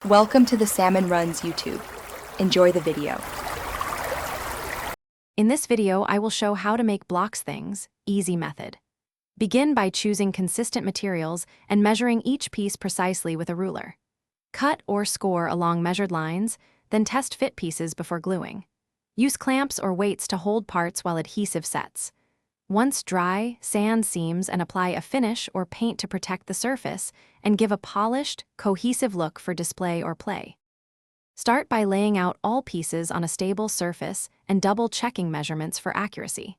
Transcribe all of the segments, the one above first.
Welcome to the Salmon Runs YouTube. Enjoy the video. In this video, I will show how to make blocks things, easy method. Begin by choosing consistent materials and measuring each piece precisely with a ruler. Cut or score along measured lines, then test fit pieces before gluing. Use clamps or weights to hold parts while adhesive sets. Once dry, sand seams and apply a finish or paint to protect the surface and give a polished, cohesive look for display or play. Start by laying out all pieces on a stable surface and double-checking measurements for accuracy.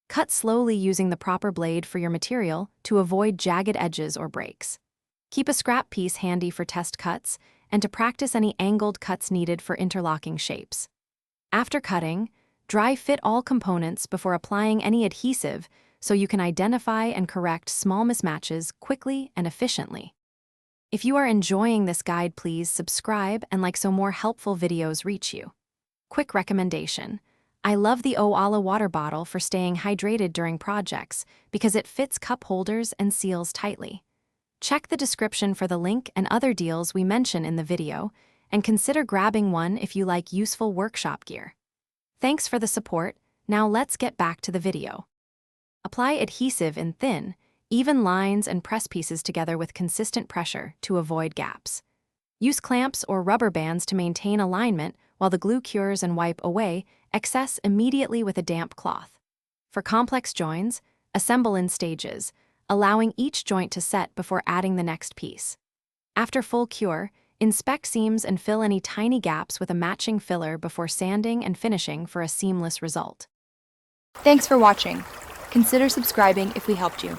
Cut slowly using the proper blade for your material to avoid jagged edges or breaks. Keep a scrap piece handy for test cuts and to practice any angled cuts needed for interlocking shapes. After cutting, dry fit all components before applying any adhesive so you can identify and correct small mismatches quickly and efficiently. If you are enjoying this guide, please subscribe and like so more helpful videos reach you. Quick recommendation. I love the Oala water bottle for staying hydrated during projects because it fits cup holders and seals tightly. Check the description for the link and other deals we mention in the video, and consider grabbing one if you like useful workshop gear. Thanks for the support. Now let's get back to the video. Apply adhesive in thin, even lines and press pieces together with consistent pressure to avoid gaps. Use clamps or rubber bands to maintain alignment while the glue cures and wipe away excess immediately with a damp cloth. For complex joins, assemble in stages, allowing each joint to set before adding the next piece. After full cure, inspect seams and fill any tiny gaps with a matching filler before sanding and finishing for a seamless result. Thanks for watching. Consider subscribing if we helped you.